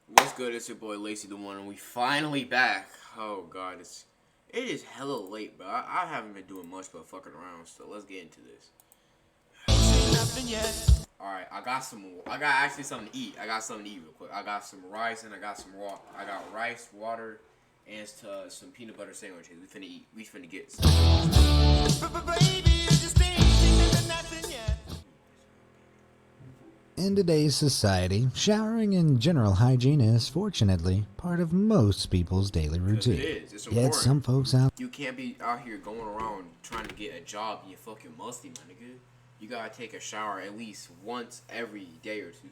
What's good? It's your boy Lacey the One, and we finally back. Oh god, it is hella late, bro. I haven't been doing much but fucking around, so let's get into this. All right, I got actually something to eat. I got something to eat real quick. I got some rice and I got some raw. I got rice, water, and some peanut butter sandwiches. We finna eat. We finna get some. In today's society, showering and general hygiene is fortunately part of most people's daily Because it routine. is. It's Yet important. some folks out You can't be out here going around trying to get a job and you're fucking musty, my nigga. You gotta take a shower at least once every day or two.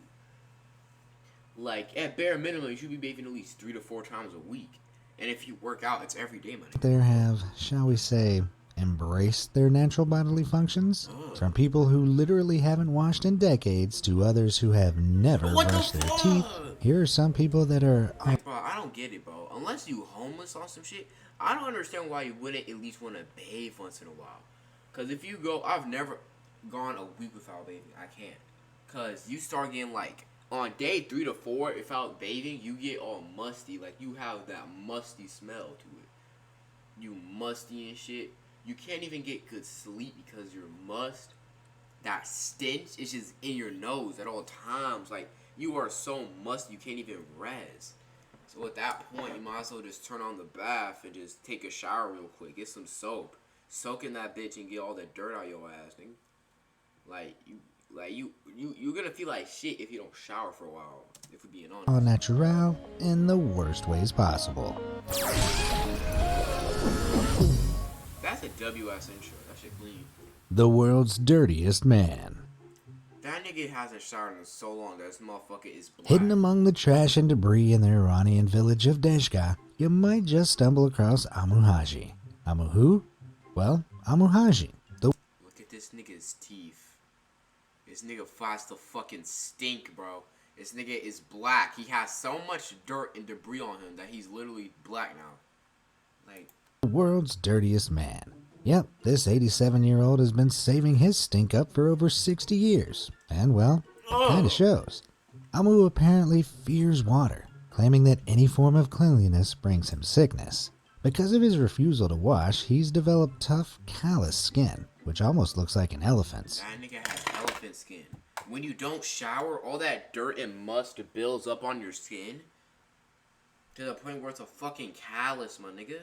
Like, at bare minimum, you should be bathing at least 3 to 4 times a week. And if you work out, it's every day, my nigga. there have, shall we say, embraced their natural bodily functions, Ugh. from people who literally haven't washed in decades to others who have never What the brushed their fuck? teeth. Here are some people that are Like, bro, I don't get it, bro. Unless you homeless on some shit, I don't understand why you wouldn't at least want to bathe once in a while. Because if you go, I've never gone a week without bathing. I can't. Because you start getting, like, on day 3 to 4, without bathing, you get all musty. Like, you have that musty smell to it. You musty and shit. You can't even get good sleep because your must, that stench is just in your nose at all times. Like, you are so musty you can't even rest. So at that point, you might as well just turn on the bath and just take a shower real quick. Get some soap, soak in that bitch, and get all the dirt out your ass, nigga. You're gonna feel like shit if you don't shower for a while. If we're being au honest. natural in the worst ways possible. That's a WS intro. That shit clean. The world's dirtiest man. That nigga hasn't showered in so long that this motherfucker is black. Hidden among the trash and debris in the Iranian village of Deshka, you might just stumble across Amu Haji. Amu who? Well, Amu Haji, the Look at this nigga's teeth. This nigga fights to fucking stink, bro. This nigga is black. He has so much dirt and debris on him that he's literally black now. Like, world's dirtiest man. Yep, this 87-year-old has been saving his stink up for over 60 years. And, well, kinda shows. Amu apparently fears water, claiming that any form of cleanliness brings him sickness. Because of his refusal to wash, he's developed tough, callous skin, which almost looks like an elephant's. that nigga has elephant skin. When you don't shower, all that dirt and must builds up on your skin to the point where it's a fucking callus, my nigga.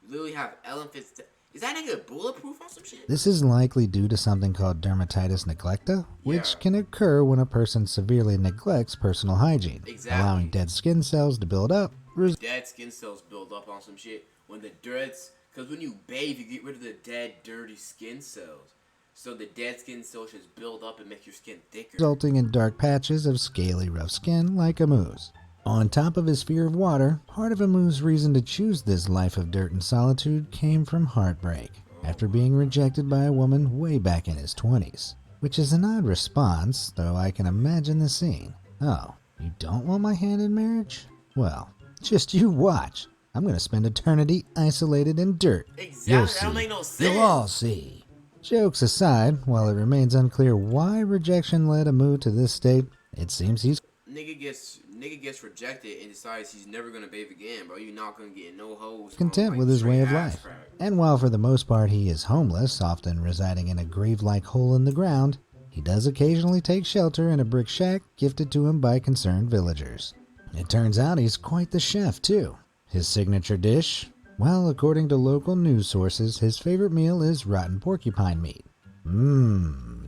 You literally have elephants. Is that nigga bulletproof on some shit? This is likely due to something called dermatitis neglecta, which Yeah. can occur when a person severely neglects personal hygiene, Exactly. allowing dead skin cells to build up. Dead skin cells build up on some shit when the dirt's, because when you bathe, you get rid of the dead, dirty skin cells. So the dead skin cells just build up and make your skin thicker. Resulting in dark patches of scaly, rough skin like Amu's. On top of his fear of water, part of Amu's reason to choose this life of dirt and solitude came from heartbreak, after being rejected by a woman way back in his 20s. Which is an odd response, though I can imagine the scene. Oh, you don't want my hand in marriage? Well, just you watch. I'm gonna spend eternity isolated in dirt. Exactly, You'll that don't see. make no sense. You'll all see. Jokes aside, while it remains unclear why rejection led Amu to this state, it seems he's Nigga gets rejected and decides he's never gonna bathe again, bro. You're not gonna get no hoes. content like, with his way straight of ass life. crack. And while for the most part he is homeless, often residing in a grave-like hole in the ground, he does occasionally take shelter in a brick shack gifted to him by concerned villagers. It turns out he's quite the chef, too. His signature dish? Well, according to local news sources, his favorite meal is rotten porcupine meat.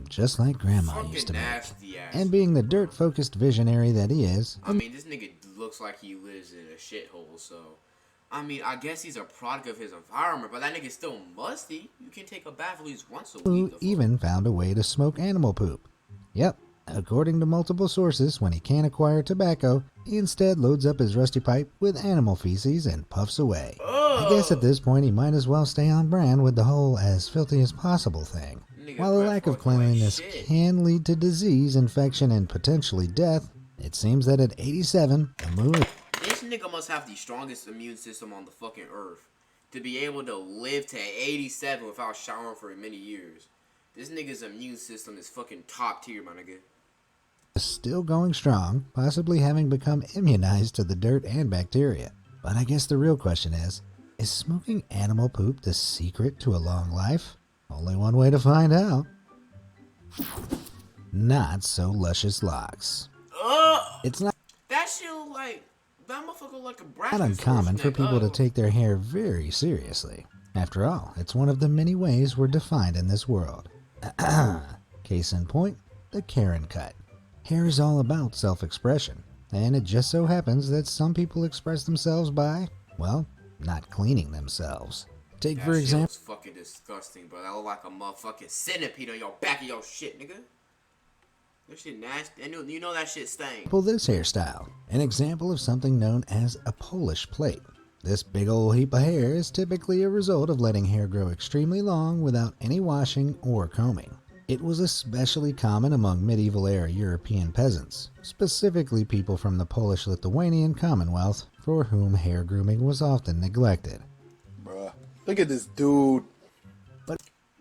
Just like Grandma Fucking used to make. nasty ass. And being the dirt-focused visionary that he is, I mean, this nigga looks like he lives in a shithole, so. I mean, I guess he's a product of his environment, but that nigga's still musty. You can take a bath at least once a who week. even found a way to smoke animal poop. Yep, according to multiple sources, when he can't acquire tobacco, he instead loads up his rusty pipe with animal feces and puffs away. I guess at this point he might as well stay on brand with the whole as filthy as possible thing. Nigga While a breath lack of smells like cleanliness shit. can lead to disease, infection, and potentially death, it seems that at 87, Amu is This nigga must have the strongest immune system on the fucking earth to be able to live to 87 without showering for many years. This nigga's immune system is fucking top tier, my nigga. is still going strong, possibly having become immunized to the dirt and bacteria. But I guess the real question is smoking animal poop the secret to a long life? Only one way to find out. Not so luscious locks. It's not That shit look like that motherfucker look like a brat. uncommon for people to take their hair very seriously. After all, it's one of the many ways we're defined in this world. Case in point, the Karen cut. Hair is all about self-expression, and it just so happens that some people express themselves by, well, not cleaning themselves. Take That for shit example was fucking disgusting, bro. That look like a motherfucking centipede on your back of your shit, nigga. That shit nasty. You know that shit stank. this hairstyle, an example of something known as a Polish plait. This big old heap of hair is typically a result of letting hair grow extremely long without any washing or combing. It was especially common among medieval-era European peasants, specifically people from the Polish-Lithuanian Commonwealth, for whom hair grooming was often neglected. Bruh, look at this dude.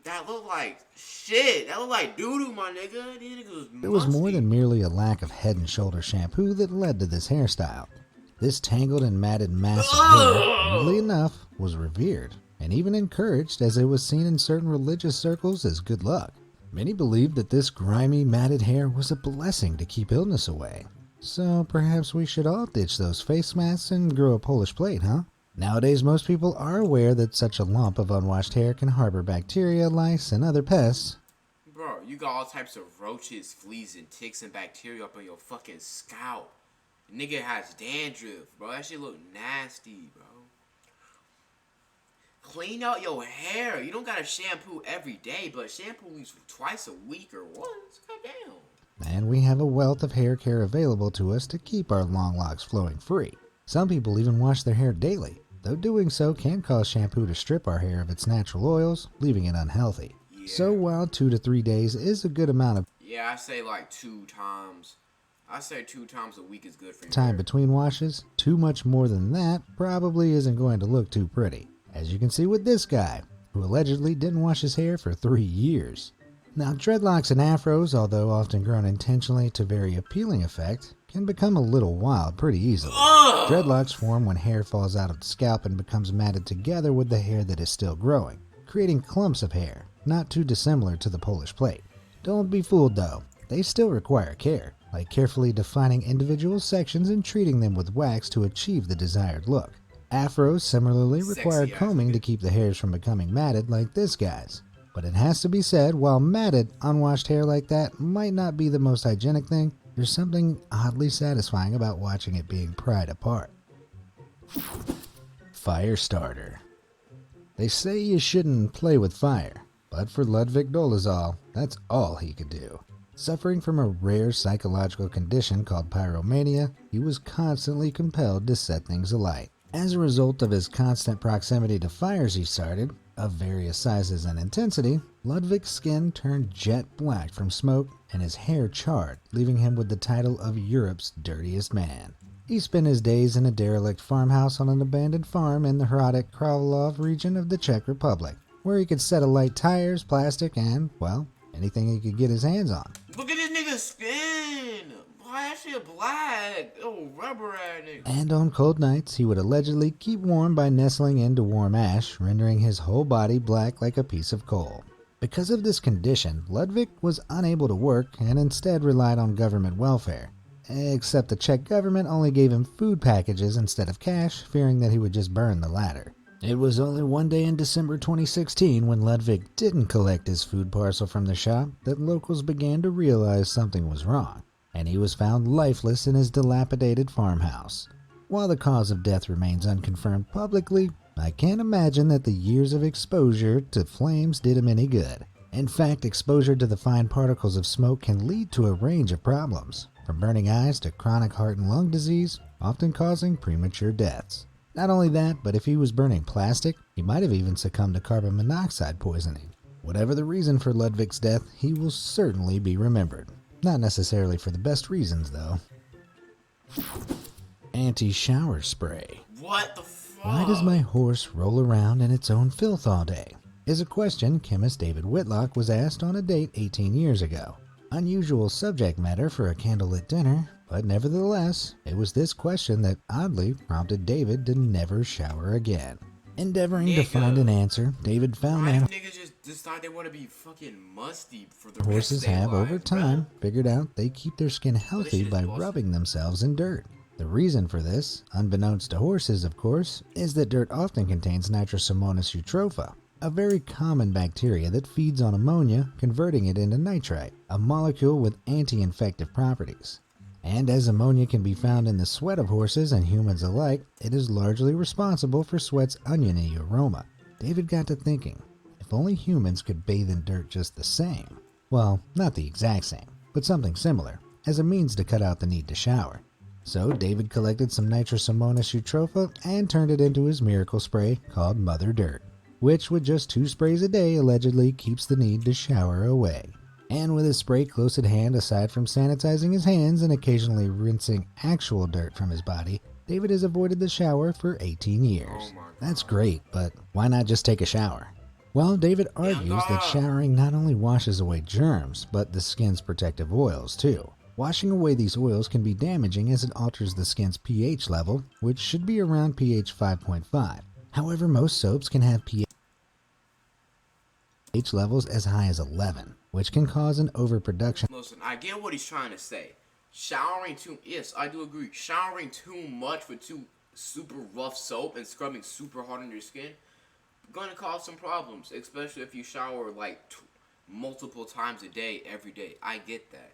That look like shit. That look like doo-doo, my nigga. These niggas was It was more musty. than merely a lack of head and shoulder shampoo that led to this hairstyle. This tangled and matted mass of hair, weirdly enough, was revered, and even encouraged as it was seen in certain religious circles as good luck. Many believed that this grimy, matted hair was a blessing to keep illness away. So perhaps we should all ditch those face masks and grow a Polish plait, huh? Nowadays, most people are aware that such a lump of unwashed hair can harbor bacteria, lice, and other pests. Bro, you got all types of roaches, fleas, and ticks and bacteria up on your fucking scalp. Nigga has dandruff, bro. That shit look nasty, bro. Clean out your hair. You don't gotta shampoo every day, but shampoo at least twice a week or once. Goddamn. And we have a wealth of hair care available to us to keep our long locks flowing free. Some people even wash their hair daily, though doing so can cause shampoo to strip our hair of its natural oils, leaving it unhealthy. Yeah. So while 2 to 3 days is a good amount of Yeah, I say like 2 times. I say 2 times a week is good for your time hair. between washes, too much more than that probably isn't going to look too pretty. As you can see with this guy, who allegedly didn't wash his hair for 3 years. Now, dreadlocks and afros, although often grown intentionally to very appealing effect, can become a little wild pretty easily. Dreadlocks form when hair falls out of the scalp and becomes matted together with the hair that is still growing, creating clumps of hair, not too dissimilar to the Polish plait. Don't be fooled though, they still require care, like carefully defining individual sections and treating them with wax to achieve the desired look. Afros similarly require Sexy ass combing to nigga. keep the hairs from becoming matted like this guy's. But it has to be said, while matted, unwashed hair like that might not be the most hygienic thing, there's something oddly satisfying about watching it being pried apart. Fire starter. They say you shouldn't play with fire, but for Ludwig Dolezal, that's all he could do. Suffering from a rare psychological condition called pyromania, he was constantly compelled to set things alight. As a result of his constant proximity to fires he started, of various sizes and intensity, Ludwig's skin turned jet black from smoke and his hair charred, leaving him with the title of Europe's dirtiest man. He spent his days in a derelict farmhouse on an abandoned farm in the Hradec Králové region of the Czech Republic, where he could set alight tires, plastic, and, well, anything he could get his hands on. Look at this nigga's skin. Why that shit black? Oh, rubber ass nigga. And on cold nights, he would allegedly keep warm by nestling into warm ash, rendering his whole body black like a piece of coal. Because of this condition, Ludwig was unable to work and instead relied on government welfare. Except the Czech government only gave him food packages instead of cash, fearing that he would just burn the latter. It was only one day in December 2016 when Ludwig didn't collect his food parcel from the shop that locals began to realize something was wrong, and he was found lifeless in his dilapidated farmhouse. While the cause of death remains unconfirmed publicly, I can't imagine that the years of exposure to flames did him any good. In fact, exposure to the fine particles of smoke can lead to a range of problems, from burning eyes to chronic heart and lung disease, often causing premature deaths. Not only that, but if he was burning plastic, he might have even succumbed to carbon monoxide poisoning. Whatever the reason for Ludwig's death, he will certainly be remembered. Not necessarily for the best reasons, though. Anti-shower spray. What the fuck? Why does my horse roll around in its own filth all day? Is a question chemist David Whitlock was asked on a date 18 years ago. Unusual subject matter for a candlelit dinner, but nevertheless, it was this question that oddly prompted David to never shower again. Endeavoring to find an answer, David found Why that niggas just decide they want to be fucking musty for the horses rest of their have over lives, time bro? figured out they keep their skin healthy shit is by awesome. rubbing themselves in dirt. The reason for this, unbeknownst to horses of course, is that dirt often contains Nitrosomonas eutropha, a very common bacteria that feeds on ammonia, converting it into nitrite, a molecule with anti-infective properties. And as ammonia can be found in the sweat of horses and humans alike, it is largely responsible for sweat's oniony aroma. David got to thinking, if only humans could bathe in dirt just the same. Well, not the exact same, but something similar, as a means to cut out the need to shower. So David collected some Nitrosomonas eutropha and turned it into his miracle spray called Mother Dirt, which with just 2 sprays a day allegedly keeps the need to shower away. And with his spray close at hand, aside from sanitizing his hands and occasionally rinsing actual dirt from his body, David has avoided the shower for 18 years. Oh my God. That's great, but why not just take a shower? Well, David argues that showering not only washes away germs, but the skin's protective oils too. Washing away these oils can be damaging as it alters the skin's pH level, which should be around pH 5.5. However, most soaps can have pH levels as high as 11, which can cause an overproduction. Listen, I get what he's trying to say. Yes, I do agree. Showering too much with too super rough soap and scrubbing super hard on your skin gonna cause some problems, especially if you shower like multiple times a day, every day. I get that.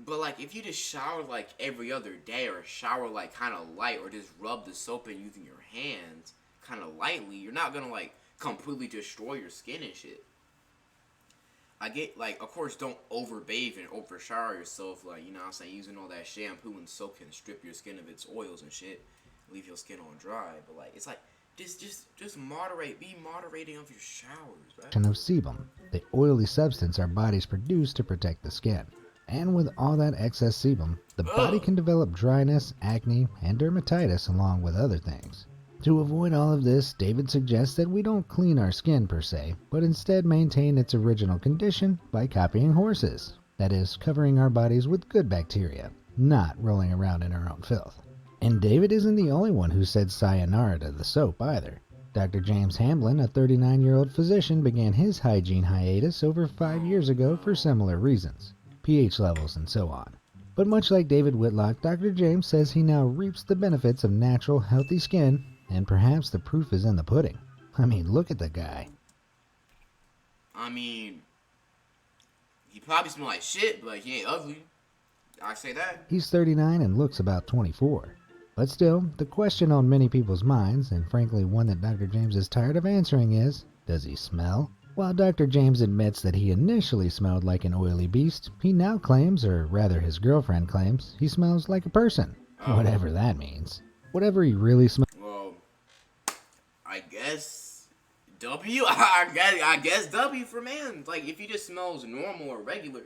But like if you just shower like every other day, or shower like kind of light, or just rub the soap in using your hands kind of lightly, you're not gonna like completely destroy your skin and shit. I get, like, of course, don't over bathe and over shower yourself, like, you know what I'm saying, using all that shampoo and soap can strip your skin of its oils and shit, leave your skin on dry. But like, it's like just moderate, be moderating of your showers, right? Of sebum, the oily substance our bodies produce to protect the skin. And with all that excess sebum, the body can develop dryness, acne, and dermatitis along with other things. To avoid all of this, David suggests that we don't clean our skin per se, but instead maintain its original condition by copying horses. That is, covering our bodies with good bacteria, not rolling around in our own filth. And David isn't the only one who said sayonara to the soap either. Dr. James Hamblin, a 39-year-old physician, began his hygiene hiatus over 5 years ago for similar reasons, pH levels and so on. But much like David Whitlock, Dr. James says he now reaps the benefits of natural, healthy skin, and perhaps the proof is in the pudding. I mean, look at the guy. I mean, he probably smell like shit, but he ain't ugly. I say that. He's 39 and looks about 24. But still, the question on many people's minds, and frankly one that Dr. James is tired of answering, is, does he smell? While Dr. James admits that he initially smelled like an oily beast, he now claims, or rather his girlfriend claims, he smells like a person. Whatever that means. Whatever he really smells. Well, I guess W. I guess W for man. Like, if he just smells normal or regular,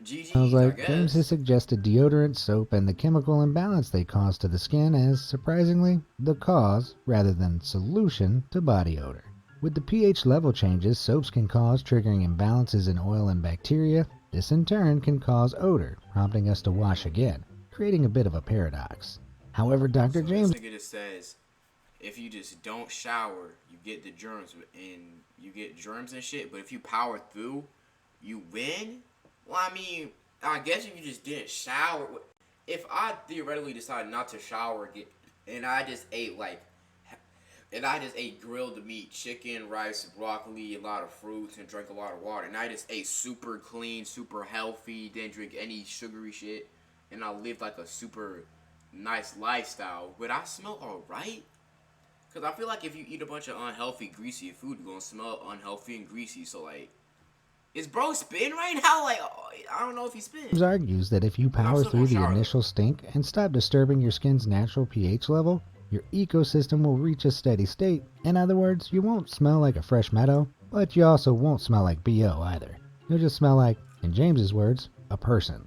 GG. Smells I like guess. James has suggested deodorant, soap, and the chemical imbalance they cause to the skin as, surprisingly, the cause, rather than solution, to body odor. With the pH level changes soaps can cause, triggering imbalances in oil and bacteria. This in turn can cause odor, prompting us to wash again, creating a bit of a paradox. However, Dr. So James this nigga just says, if you just don't shower, you get the germs and shit. But if you power through, you win. Well, I mean, I guess if you just didn't shower, if I theoretically decided not to shower, and I just ate grilled meat, chicken, rice, broccoli, a lot of fruits, and drank a lot of water, and I just ate super clean, super healthy, didn't drink any sugary shit, and I lived like a super nice lifestyle, would I smell alright? Because I feel like if you eat a bunch of unhealthy, greasy food, you're going to smell unhealthy and greasy. So, like, is bro spin right now? Like, I don't know if he spins. argues that if you power still through gonna the shower. initial stink and stop disturbing your skin's natural pH level, your ecosystem will reach a steady state. In other words, you won't smell like a fresh meadow, but you also won't smell like BO either. You'll just smell like, in James's words, a person.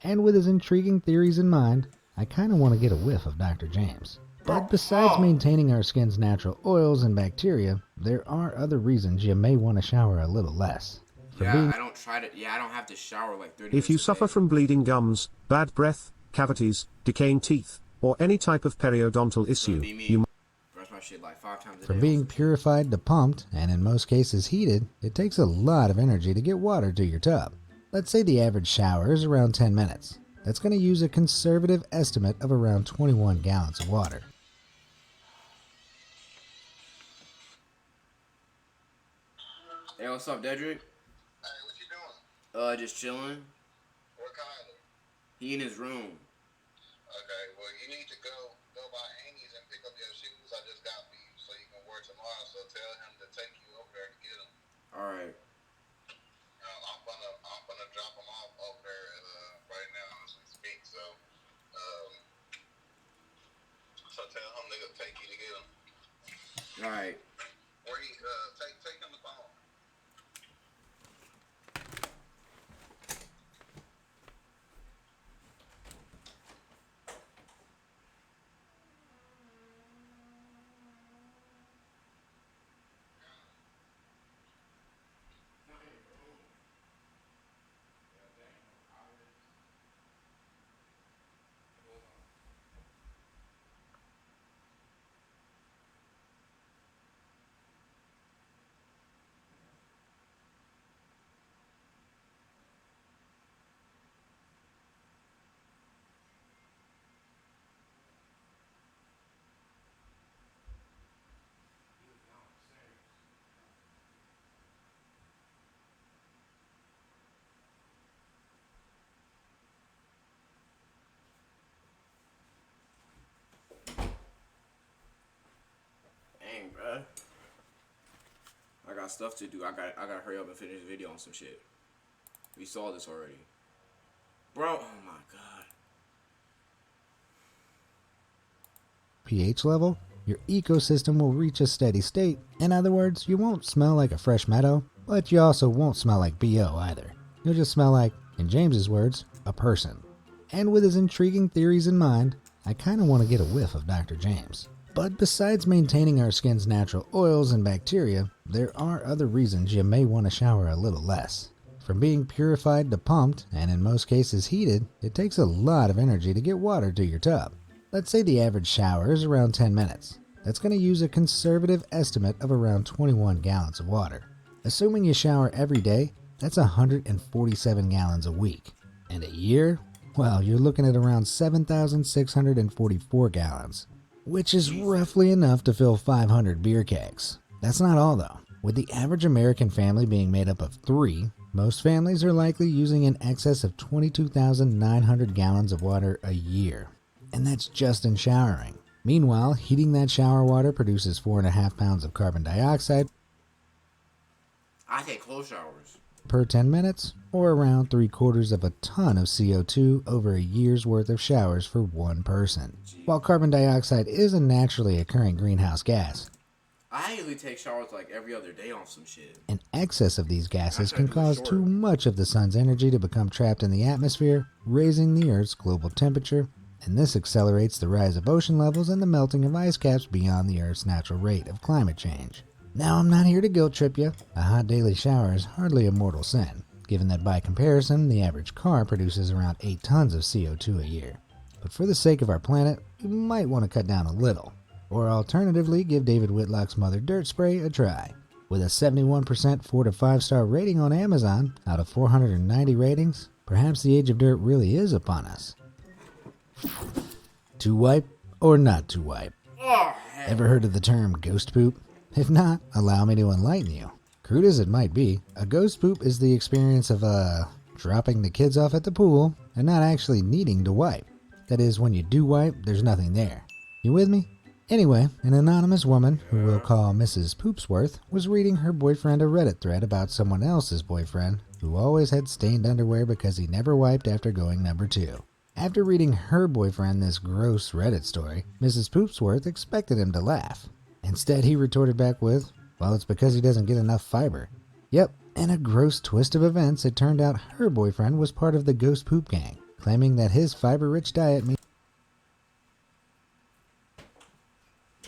And with his intriguing theories in mind, I kind of want to get a whiff of Dr. James. But besides maintaining our skin's natural oils and bacteria, there are other reasons you may want to shower a little less. Yeah, I don't try to. Yeah, I don't have to shower like 30 If you minutes a suffer day. from bleeding gums, bad breath, cavities, decaying teeth, or any type of periodontal issue, Be me. you Brush my shit like 5 times a day. From being purified to pumped, and in most cases heated, it takes a lot of energy to get water to your tub. Let's say the average shower is around 10 minutes. That's going to use a conservative estimate of around 21 gallons of water. Hey, what's up, Dedrick? Hey, what you doing? Just chilling. Where Kyler? He in his room. Okay, well, you need to go by Amy's and pick up your shoes I just got for you so you can wear tomorrow. So tell him to take you over there to get them. All right. I'm gonna drop them off over there right now as we speak. So tell him to take you to get them. All right. Where you take him the phone. Dang, bruh. I got stuff to do. I gotta hurry up and finish the video on some shit. We saw this already. Bro, oh my god. pH level, your ecosystem will reach a steady state. In other words, you won't smell like a fresh meadow, but you also won't smell like BO either. You'll just smell like, in James's words, a person. And with his intriguing theories in mind, I kinda want to get a whiff of Dr. James. But besides maintaining our skin's natural oils and bacteria, there are other reasons you may want to shower a little less. From being purified to pumped, and in most cases heated, it takes a lot of energy to get water to your tub. Let's say the average shower is around 10 minutes. That's going to use a conservative estimate of around 21 gallons of water. Assuming you shower every day, that's 147 gallons a week. And a year? Well, you're looking at around 7,644 gallons, which is roughly enough to fill 500 beer kegs. That's not all though. With the average American family being made up of 3, most families are likely using in excess of 22,900 gallons of water a year. And that's just in showering. Meanwhile, heating that shower water produces 4.5 pounds of carbon dioxide I take cold showers. per 10 minutes, or around 3/4 of a ton of CO2 over a year's worth of showers for one person. While carbon dioxide is a naturally occurring greenhouse gas, I usually take showers like every other day on some shit. an excess of these gases can do it cause short. too much of the sun's energy to become trapped in the atmosphere, raising the Earth's global temperature, and this accelerates the rise of ocean levels and the melting of ice caps beyond the Earth's natural rate of climate change. Now, I'm not here to guilt trip you. A hot daily shower is hardly a mortal sin, given that by comparison, the average car produces around 8 tons of CO2 a year. But for the sake of our planet, you might want to cut down a little. Or alternatively, give David Whitlock's Mother Dirt Spray a try. With a 71% 4 to 5 star rating on Amazon out of 490 ratings, perhaps the age of dirt really is upon us. To wipe or not to wipe? Oh, hell. Ever heard of the term ghost poop? If not, allow me to enlighten you. Crude as it might be, a ghost poop is the experience of dropping the kids off at the pool and not actually needing to wipe. That is, when you do wipe, there's nothing there. You with me? Anyway, an anonymous woman, who we'll call Mrs. Poopsworth, was reading her boyfriend a Reddit thread about someone else's boyfriend who always had stained underwear because he never wiped after going number 2. After reading her boyfriend this gross Reddit story, Mrs. Poopsworth expected him to laugh. Instead, he retorted back with, well, it's because he doesn't get enough fiber. Yep, in a gross twist of events, it turned out her boyfriend was part of the ghost poop gang, claiming that his fiber-rich diet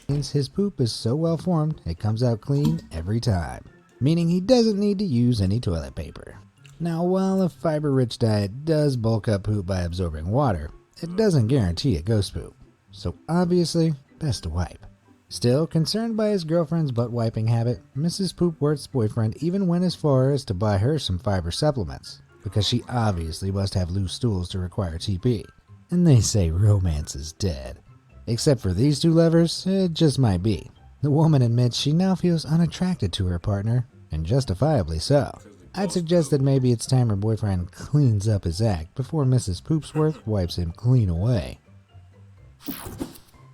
means his poop is so well formed, it comes out clean every time. meaning he doesn't need to use any toilet paper. Now, while a fiber-rich diet does bulk up poop by absorbing water, it doesn't guarantee a ghost poop. So obviously, best to wipe. Still, concerned by his girlfriend's butt wiping habit, Mrs. Poopworth's boyfriend even went as far as to buy her some fiber supplements, because she obviously must have loose stools to require TP. And they say romance is dead. Except for these two lovers, it just might be. The woman admits she now feels unattracted to her partner, and justifiably so. I'd suggest that maybe it's time her boyfriend cleans up his act before Mrs. Poopsworth wipes him clean away.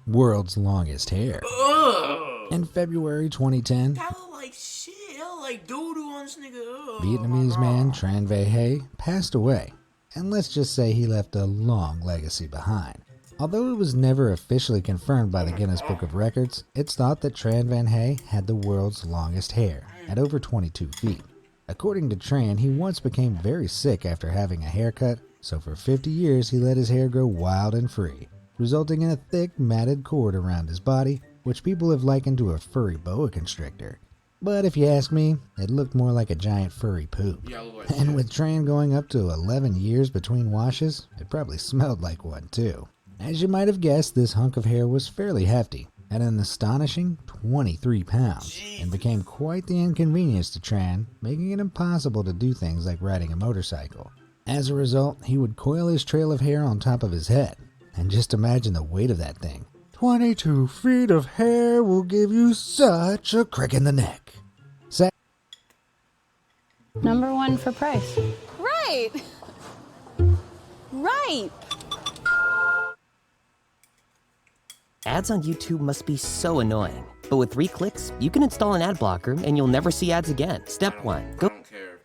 World's longest hair. Ugh. In February 2010, That look like shit. That look like doo-doo on this nigga. Ugh. Vietnamese man Tran Ve Hay passed away, and let's just say he left a long legacy behind. Although it was never officially confirmed by the Guinness Book of Records, it's thought that Tran Van Hay had the world's longest hair, at over 22 feet. According to Tran, he once became very sick after having a haircut, so for 50 years he let his hair grow wild and free, resulting in a thick, matted cord around his body, which people have likened to a furry boa constrictor. But if you ask me, it looked more like a giant furry poop. Yeah, look like And shit. with Tran going up to 11 years between washes, it probably smelled like one too. As you might have guessed, this hunk of hair was fairly hefty, at an astonishing 23 pounds, and became quite the inconvenience to Tran, making it impossible to do things like riding a motorcycle. As a result, he would coil his trail of hair on top of his head, and just imagine the weight of that thing. 22 feet of hair will give you such a crick in the neck. Number one for price. Right. Right. Ads on YouTube must be so annoying. But with 3 clicks, you can install an ad blocker and you'll never see ads again. Step 1. I Go. don't care.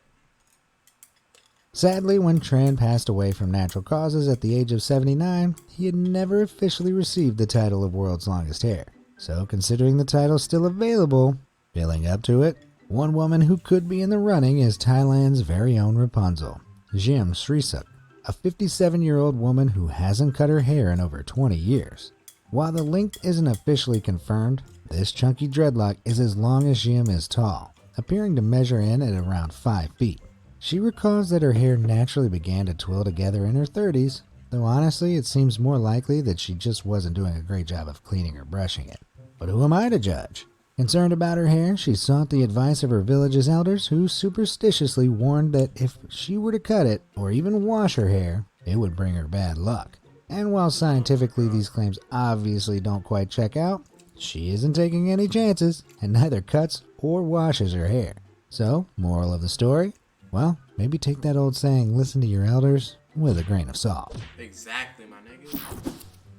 Sadly, when Tran passed away from natural causes at the age of 79, he had never officially received the title of World's Longest Hair. So, considering the title still available, feeling up to it, one woman who could be in the running is Thailand's very own Rapunzel, Jim Srisuk, a 57-year-old woman who hasn't cut her hair in over 20 years. While the length isn't officially confirmed, this chunky dreadlock is as long as Jim is tall, appearing to measure in at around 5 feet. She recalls that her hair naturally began to twill together in her 30s, though honestly it seems more likely that she just wasn't doing a great job of cleaning or brushing it. But who am I to judge? Concerned about her hair, she sought the advice of her village's elders, who superstitiously warned that if she were to cut it, or even wash her hair, it would bring her bad luck. And while scientifically these claims obviously don't quite check out, she isn't taking any chances, and neither cuts or washes her hair. So, moral of the story? Well, maybe take that old saying, listen to your elders, with a grain of salt. Exactly, my nigga.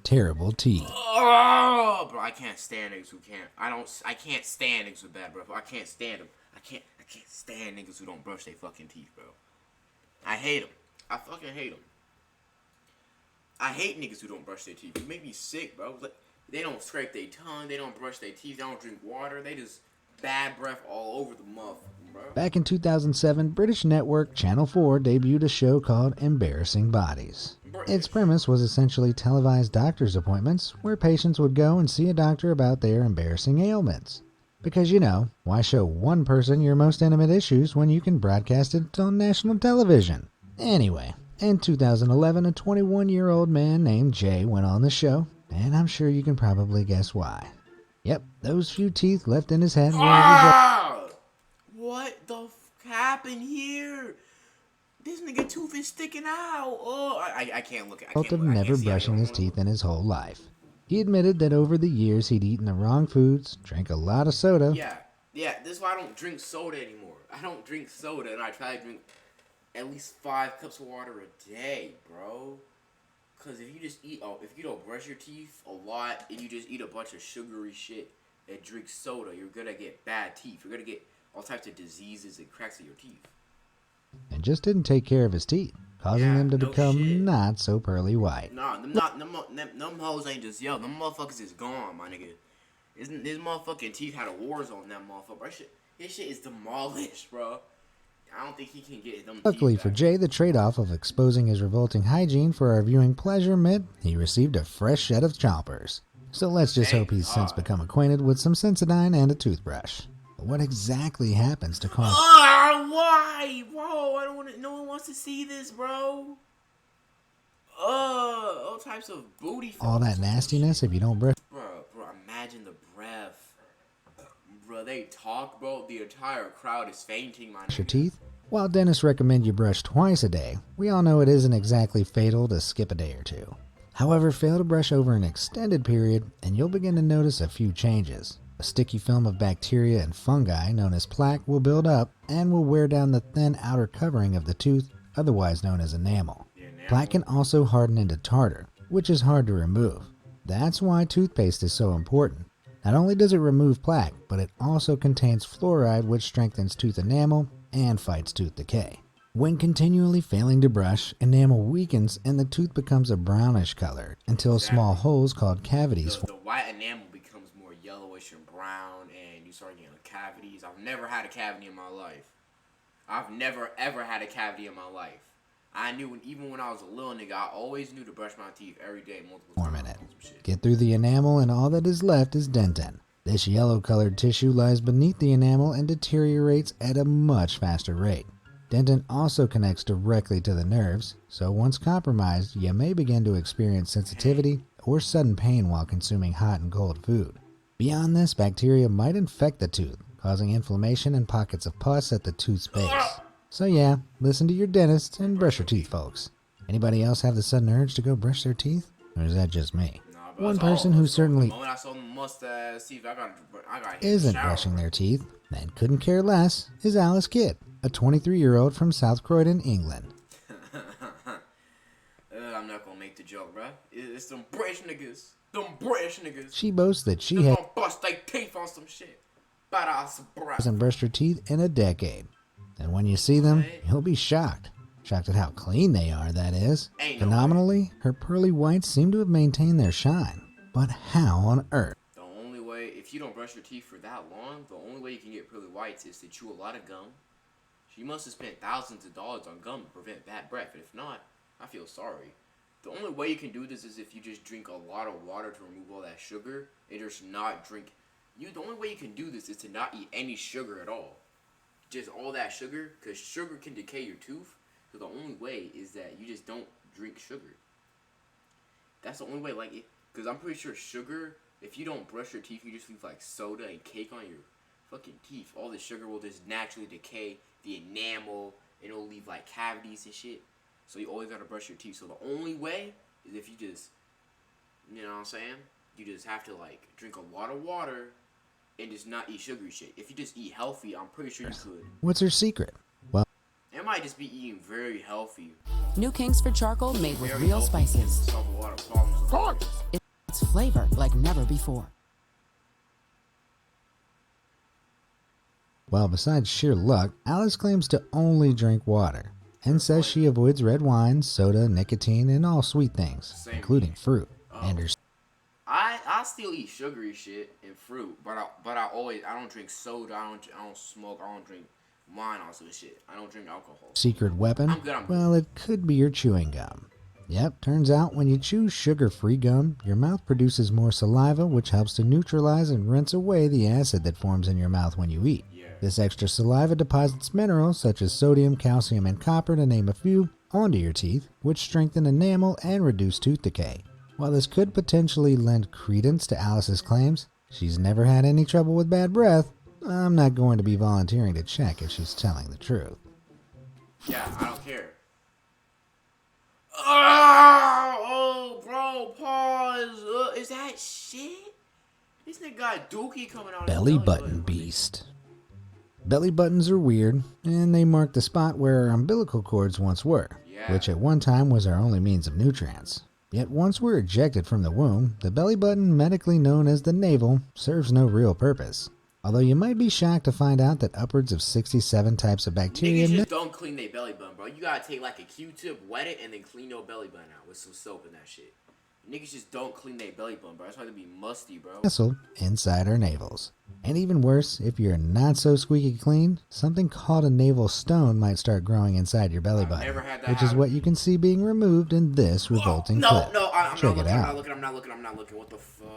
Terrible teeth. Oh, bro, I can't stand niggas who can't. I can't stand niggas with bad breath. I can't stand them. I can't stand niggas who don't brush their fucking teeth, bro. I hate them. I fucking hate them. I hate niggas who don't brush their teeth. You make me sick, bro. Like, they don't scrape their tongue. They don't brush their teeth. They don't drink water. They just bad breath all over the motherfucker, bro. Back in 2007, British network Channel 4 debuted a show called Embarrassing Bodies. Its premise was essentially televised doctor's appointments, where patients would go and see a doctor about their embarrassing ailments. Because, you know, why show one person your most intimate issues when you can broadcast it on national television? Anyway, in 2011, a 21-year-old man named Jay went on the show, and I'm sure you can probably guess why. Yep, those few teeth left in his head were Ah! What the happened here? This nigga tooth is sticking out. Oh, I can't look at it. result of never brushing his teeth in his whole life. He admitted that over the years he'd eaten the wrong foods, drank a lot of soda. Yeah, this is why I don't drink soda anymore. I don't drink soda, and I try to drink at least 5 cups of water a day, bro. Because if you just eat, if you don't brush your teeth a lot, and you just eat a bunch of sugary shit and drink soda, you're gonna get bad teeth. You're gonna get all types of diseases and cracks in your teeth. And just didn't take care of his teeth, causing them to no become shit. not so pearly white. Nah, them hoes ain't just yo. Them motherfuckers is gone, my nigga. Isn't his motherfucking teeth had a war zone? That motherfucker. His shit is demolished, bro. I don't think he can get them. Luckily teeth for back. Jay, the trade-off of exposing his revolting hygiene for our viewing pleasure meant he received a fresh set of chompers. So let's just hope he's since become acquainted with some Sensodyne and a toothbrush. But what exactly happens to cause Why? Bro, I don't want to. No one wants to see this, bro. All types of booty. all that nastiness if you don't brush Bro, imagine the breath. Bro, they talk, bro. The entire crowd is fainting, my your nigga. teeth? While dentists recommend you brush twice a day, we all know it isn't exactly fatal to skip a day or two. However, fail to brush over an extended period and you'll begin to notice a few changes. A sticky film of bacteria and fungi known as plaque will build up and will wear down the thin outer covering of the tooth, otherwise known as enamel. Plaque can also harden into tartar, which is hard to remove. That's why toothpaste is so important. Not only does it remove plaque, but it also contains fluoride, which strengthens tooth enamel and fights tooth decay. When continually failing to brush, enamel weakens and the tooth becomes a brownish color until small holes called cavities The white enamel becomes more yellowish and brown, and you start getting cavities. I've never had a cavity in my life. I've never ever had a cavity in my life. I knew even when I was a little nigga, I always knew to brush my teeth every day, multiple form times. in it. Some shit. Get through the enamel and all that is left is dentin. This yellow-colored tissue lies beneath the enamel and deteriorates at a much faster rate. Dentin also connects directly to the nerves, so once compromised, you may begin to experience sensitivity or sudden pain while consuming hot and cold food. Beyond this, bacteria might infect the tooth, causing inflammation and pockets of pus at the tooth's base. So yeah, listen to your dentist and brush your teeth, folks. Anybody else have the sudden urge to go brush their teeth? Or is that just me? Nah, bro, One it's all person of who us, bro. certainly The moment I saw the mustache teeth, I got hit in the isn't shower, brushing bro. their teeth and couldn't care less is Alice Kidd, a 23-year-old from South Croydon, England. I'm not gonna make the joke, bro. It's them British niggas. Them British niggas. She boasts that she They has gonna bust their teeth on some shit. Badass, bro. hasn't brushed her teeth in a decade. And when you see them, you'll be shocked. Shocked at how clean they are, that is. Ain't no Phenomenally, her pearly whites seem to have maintained their shine. But how on earth? The only way, if you don't brush your teeth for that long, the only way you can get pearly whites is to chew a lot of gum. She must have spent thousands of dollars on gum to prevent bad breath. And if not, I feel sorry. The only way you can do this is if you just drink a lot of water to remove all that sugar and just not drink. The only way you can do this is to not eat any sugar at all. Just all that sugar, because sugar can decay your tooth. So the only way is that you just don't drink sugar. That's the only way, because I'm pretty sure sugar, if you don't brush your teeth, you just leave like soda and cake on your fucking teeth. All the sugar will just naturally decay the enamel, and it'll leave like cavities and shit. So you always gotta brush your teeth. So the only way is if you just, you know what I'm saying? You just have to like drink a lot of water and just not eat sugary shit. If you just eat healthy, I'm pretty sure you could. What's her secret? Well, It might just be eating very healthy. New Kingsford charcoal made with Very real healthy spices. and solve a lot of problems. It's flavor like never before. well, besides sheer luck, Alice claims to only drink water and says she avoids red wine, soda, nicotine, and all sweet things, Same. including fruit. And her I still eat sugary shit and fruit, but I don't drink soda. I don't smoke. I don't drink wine. Also shit. I don't drink alcohol. secret weapon? I'm good. Well, it could be your chewing gum. Yep, turns out when you chew sugar-free gum, your mouth produces more saliva, which helps to neutralize and rinse away the acid that forms in your mouth when you eat. Yeah. This extra saliva deposits minerals such as sodium, calcium, and copper, to name a few, onto your teeth, which strengthen enamel and reduce tooth decay. While this could potentially lend credence to Alice's claims, she's never had any trouble with bad breath. I'm not going to be volunteering to check if she's telling the truth. Yeah, I don't care. Oh, bro, pause. Is that shit? This nigga got dookie coming out. Belly button beast. Belly buttons are weird, and they mark the spot where our umbilical cords once were, which at one time was our only means of nutrients. Yet once we're ejected from the womb, the belly button, medically known as the navel, serves no real purpose. Although you might be shocked to find out that upwards of 67 types of bacteria... Niggas just don't clean their belly button, bro. You gotta take like a Q-tip, wet it, and then clean your belly button out with some soap and that shit. Niggas just don't clean their belly button, bro. That's why they be musty, bro. nestled inside our navels. And even worse, if you're not so squeaky clean, something called a navel stone might start growing inside your belly button, never had that which is happen. what you can see being removed in this revolting clip. I'm Check not it out. looking. I'm not looking. What the fuck?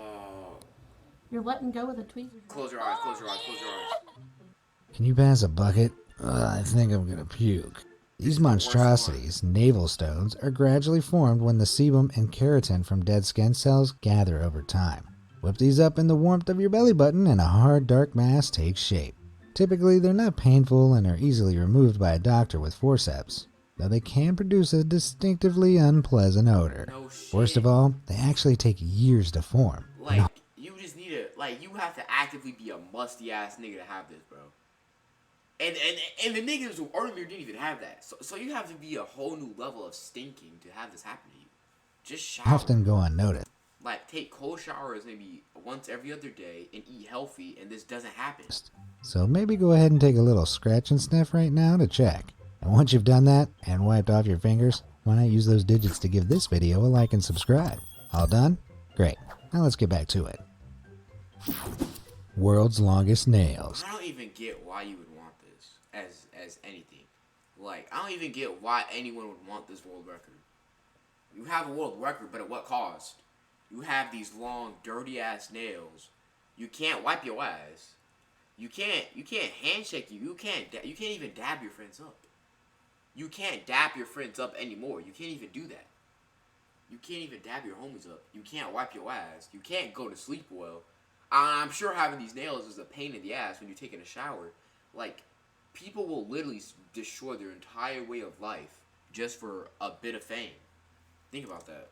You're letting go of the tweezers. Close your eyes. Close your eyes. Close your eyes. Can you pass a bucket? I think I'm gonna puke. These monstrosities, navel stones, are gradually formed when the sebum and keratin from dead skin cells gather over time. Whip these up in the warmth of your belly button and a hard dark mass takes shape. Typically, they're not painful and are easily removed by a doctor with forceps, though they can produce a distinctively unpleasant odor. No shit. Worst of all, they actually take years to form. Like, you just need to, like, you have to actively be a musty ass nigga to have this, bro. And the niggas who earlier didn't even have that. So you have to be a whole new level of stinking to have this happen to you. Just shower. Often go unnoticed. Like, take cold showers maybe once every other day and eat healthy, and this doesn't happen. So maybe go ahead and take a little scratch and sniff right now to check. And once you've done that and wiped off your fingers, why not use those digits to give this video a like and subscribe? All done? Great. Now let's get back to it. World's longest nails. I don't even get why you would want this as anything. Like, I don't even get why anyone would want this world record. You have a world record, but at what cost? You have these long, dirty ass nails. You can't wipe your ass. You can't handshake you. You can't even dab your friends up. You can't dab your friends up anymore. You can't even do that. You can't even dab your homies up. You can't wipe your ass. You can't go to sleep well. I'm sure having these nails is a pain in the ass when you're taking a shower. Like, people will literally destroy their entire way of life just for a bit of fame. Think about that.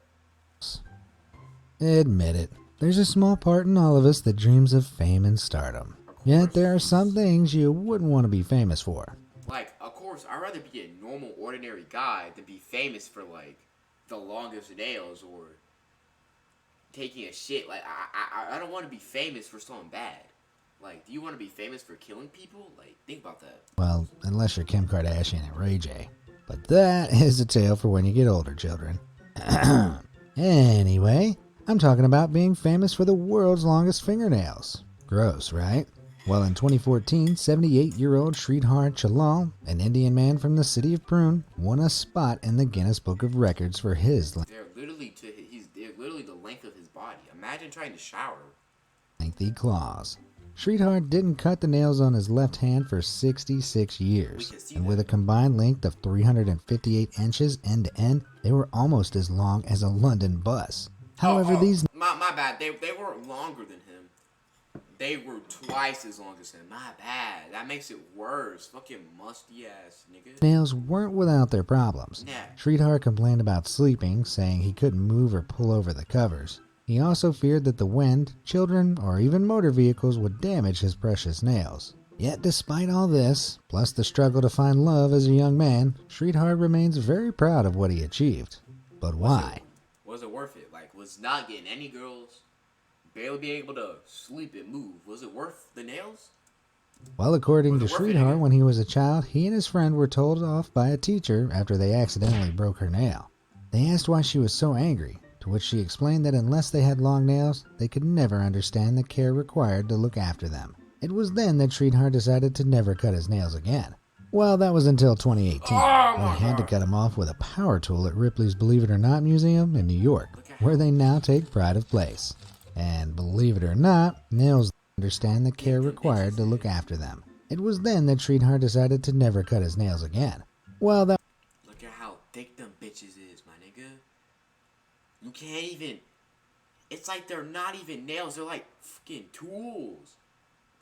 Admit it. There's a small part in all of us that dreams of fame and stardom. Yet there are some things you wouldn't want to be famous for. Like, of course, I'd rather be a normal, ordinary guy than be famous for, like, the longest nails or taking a shit. Like, I don't want to be famous for something bad. Like, do you want to be famous for killing people? Like, think about that. Well, unless you're Kim Kardashian and Ray J. But that is a tale for when you get older, children. Anyway, I'm talking about being famous for the world's longest fingernails. Gross, right? Well, in 2014, 78-year-old Sridhar Chalal, an Indian man from the city of Pune, won a spot in the Guinness Book of Records for his They're literally the length of his body. Imagine trying to shower. lengthy claws. Sridhar didn't cut the nails on his left hand for 66 years, and with a combined length of 358 inches end to end, they were almost as long as a London bus. However, these my bad. They weren't longer than him. They were twice as long as him. My bad. That makes it worse. Fucking musty ass nigga. nails weren't without their problems. Nah. Sridhar complained about sleeping, saying he couldn't move or pull over the covers. He also feared that the wind, children, or even motor vehicles would damage his precious nails. Yet despite all this, plus the struggle to find love as a young man, Sridhar remains very proud of what he achieved. But why? Was it worth it? Like, was not getting any girls, barely being able to sleep and move. Was it worth the nails? Well, according to Was it worth it? Sridhar, when he was a child, he and his friend were told off by a teacher after they accidentally broke her nail. They asked why she was so angry, to which she explained that unless they had long nails, they could never understand the care required to look after them. It was then that Sridhar decided to never cut his nails again. Well, that was until 2018, when he had to cut them off with a power tool at Ripley's Believe It or Not Museum in New York, where they now take pride of place. And believe it or not, nails understand the care required to look after them. It was then that Sridhar decided to never cut his nails again. Well, that Look at how thick them bitches is, my nigga. You can't even. It's like they're not even nails. They're like fucking tools.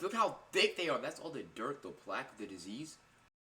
Look how thick they are. That's all the dirt, the plaque, the disease.